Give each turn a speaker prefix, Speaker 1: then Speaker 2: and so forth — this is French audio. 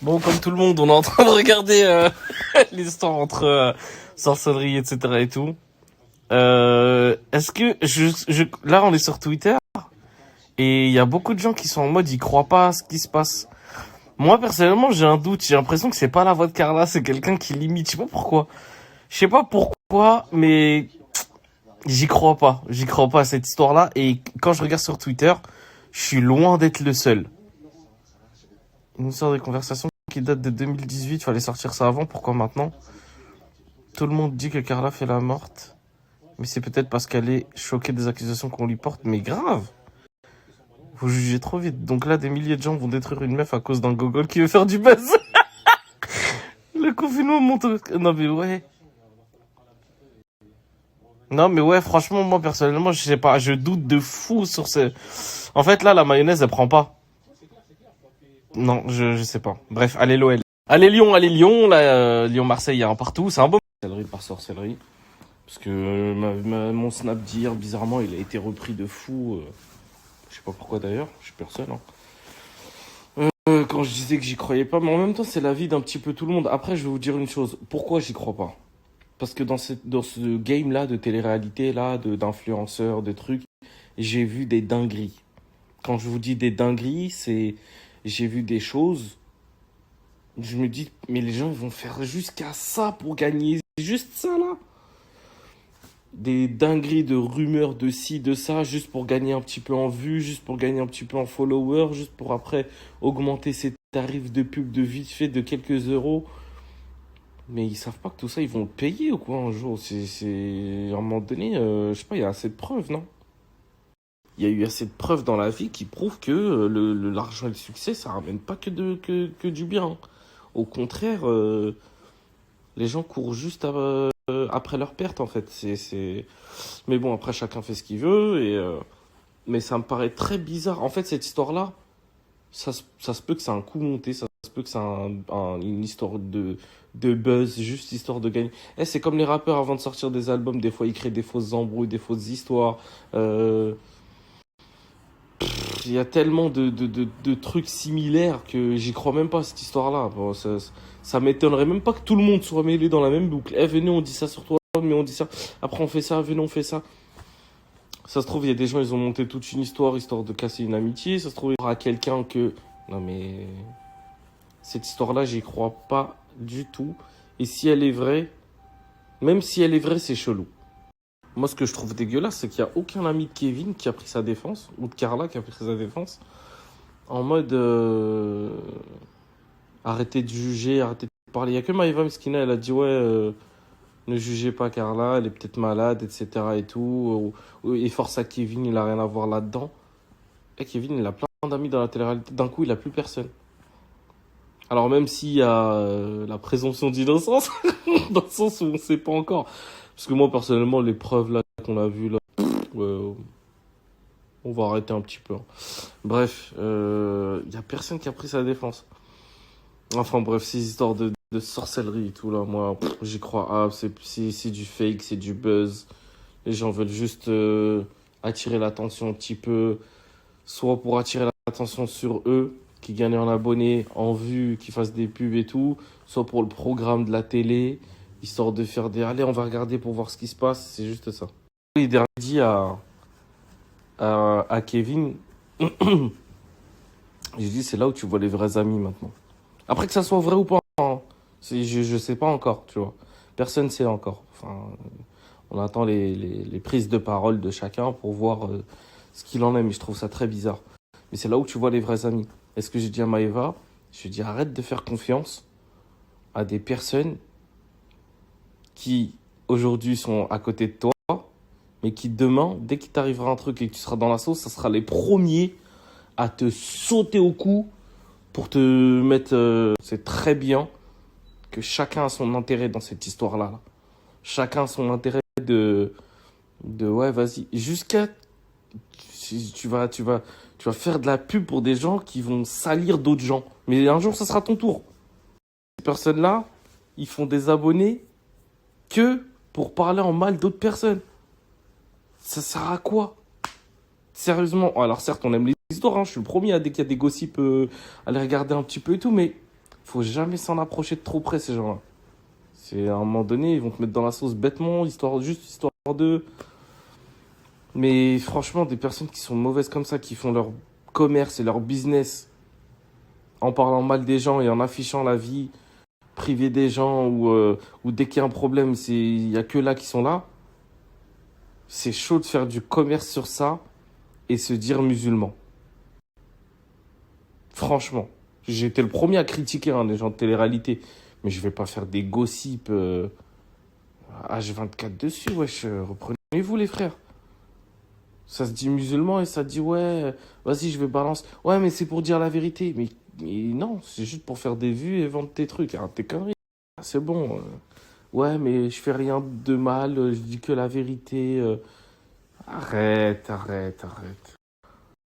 Speaker 1: Bon, comme tout le monde, on est en train de regarder l'histoire entre sorcellerie, etc. et tout. Est-ce que là, on est sur Twitter et il y a beaucoup de gens qui sont en mode ils croient pas à ce qui se passe. Moi, personnellement, j'ai un doute. J'ai l'impression que c'est pas la voix de Carla, c'est quelqu'un qui limite. Je sais pas pourquoi. Je sais pas pourquoi, mais j'y crois pas. J'y crois pas à cette histoire-là. Et quand je regarde sur Twitter, je suis loin d'être le seul. Une histoire de conversation qui date de 2018. Fallait sortir ça avant. Pourquoi maintenant? Tout le monde dit que Carla fait la morte. Mais c'est peut-être parce qu'elle est choquée des accusations qu'on lui porte. Mais grave! Vous jugez trop vite. Donc là, des milliers de gens vont détruire une meuf à cause d'un gogol qui veut faire du buzz. Le confinement monte. Non mais ouais. Non mais ouais, franchement, moi personnellement, je sais pas. Je doute de fou sur ce... En fait, là, la mayonnaise, elle prend pas. Non, je sais pas. Bref, allez l'OL. Allez Lyon, allez Lyon. Là, Lyon-Marseille, il y a un partout. C'est un beau... Sorcellerie par sorcellerie. Parce que mon snap d'hier, bizarrement, il a été repris de fou. Je sais pas pourquoi d'ailleurs, je suis personne. Quand je disais que j'y croyais pas, mais en même temps, c'est l'avis d'un petit peu tout le monde. Après, je vais vous dire une chose. Pourquoi j'y crois pas? Parce que dans ce game-là, de télé-réalité, là, d'influenceurs, de trucs, j'ai vu des dingueries. Quand je vous dis des dingueries, c'est... J'ai vu des choses... Je me dis, mais les gens, ils vont faire jusqu'à ça pour gagner. Juste ça, là. Des dingueries de rumeurs de ci, de ça, juste pour gagner un petit peu en vue, juste pour gagner un petit peu en followers, juste pour après augmenter ses tarifs de pub de vite fait de quelques euros. Mais ils savent pas que tout ça, ils vont le payer ou quoi un jour. À un moment donné, je sais pas, il y a assez de preuves, non? Il y a eu assez de preuves dans la vie qui prouvent que l'argent et le succès, ça ramène pas que du bien. Au contraire, les gens courent juste après leur perte, en fait. Mais bon, après, chacun fait ce qu'il veut. Mais ça me paraît très bizarre. En fait, cette histoire-là, ça se peut que c'est un coup monté. Ça se peut que c'est une histoire de buzz, juste histoire de gagner. C'est comme les rappeurs avant de sortir des albums. Des fois, ils créent des fausses embrouilles, des fausses histoires. Il y a tellement de trucs similaires que j'y crois même pas à cette histoire-là. Bon, ça m'étonnerait même pas que tout le monde soit mêlé dans la même boucle. Venez, on dit ça sur toi, mais on dit ça. Après, on fait ça, venez, on fait ça. Ça se trouve, il y a des gens, ils ont monté toute une histoire de casser une amitié. Ça se trouve, il y aura quelqu'un que... Non, mais... Cette histoire-là, j'y crois pas du tout. Et si elle est vraie, même si elle est vraie, c'est chelou. Moi, ce que je trouve dégueulasse, c'est qu'il n'y a aucun ami de Kevin qui a pris sa défense, ou de Carla qui a pris sa défense, en mode arrêtez de juger, arrêtez de parler. Il n'y a que Maïva Meskina, elle a dit ouais, ne jugez pas Carla, elle est peut-être malade, etc. et tout. Et force à Kevin, il n'a rien à voir là-dedans. Et Kevin, il a plein d'amis dans la télé-réalité, d'un coup, il n'a plus personne. Alors, même s'il y a la présomption d'innocence, dans le sens où on ne sait pas encore. Parce que moi, personnellement, les preuves là qu'on a vues là, on va arrêter un petit peu. Bref, y a personne qui a pris sa défense. Enfin bref, ces histoires de sorcellerie et tout là, moi, j'y crois. Ah, c'est du fake, c'est du buzz. Les gens veulent juste attirer l'attention un petit peu. Soit pour attirer l'attention sur eux, qui gagnent en abonnés, en vues, qui fassent des pubs et tout. Soit pour le programme de la télé, histoire de faire des... Allez, on va regarder pour voir ce qui se passe. C'est juste ça. Il a dit à Kevin, j'ai dit c'est là où tu vois les vrais amis maintenant. Après que ça soit vrai ou pas, hein, je sais pas encore, tu vois. Personne sait encore. Enfin, on attend les prises de parole de chacun pour voir ce qu'il en est, mais je trouve ça très bizarre. Mais c'est là où tu vois les vrais amis. Est-ce que j'ai dit à Maëva, je lui ai dit arrête de faire confiance à des personnes qui aujourd'hui sont à côté de toi, mais qui demain, dès qu'il t'arrivera un truc et que tu seras dans la sauce, ça sera les premiers à te sauter au cou pour te mettre... C'est très bien que chacun a son intérêt dans cette histoire-là. Là. Chacun a son intérêt ouais, vas-y. Jusqu'à... Tu vas faire de la pub pour des gens qui vont salir d'autres gens. Mais un jour, ça sera ton tour. Ces personnes-là, ils font des abonnés que pour parler en mal d'autres personnes. Ça sert à quoi? Sérieusement. Alors certes, on aime les histoires. Hein. Je suis le premier à dès qu'il y a des gossips à les regarder un petit peu et tout. Mais Faut jamais s'en approcher de trop près, ces gens-là. C'est à un moment donné, ils vont te mettre dans la sauce bêtement, juste histoire de. Mais franchement, des personnes qui sont mauvaises comme ça, qui font leur commerce et leur business en parlant mal des gens et en affichant la vie privée des gens ou dès qu'il y a un problème, il y a que là qui sont là. C'est chaud de faire du commerce sur ça et se dire musulman. Franchement, j'ai été le premier à critiquer les gens de télé-réalité, mais je vais pas faire des gossips H24 dessus, wesh. Reprenez-vous les frères. Ça se dit musulman et ça dit ouais, vas-y, je vais balance. Ouais, mais c'est pour dire la vérité. Mais non, c'est juste pour faire des vues et vendre tes trucs. Arrête tes conneries. Ah, c'est bon. Ouais, mais je fais rien de mal, je dis que la vérité. Arrête, arrête, arrête.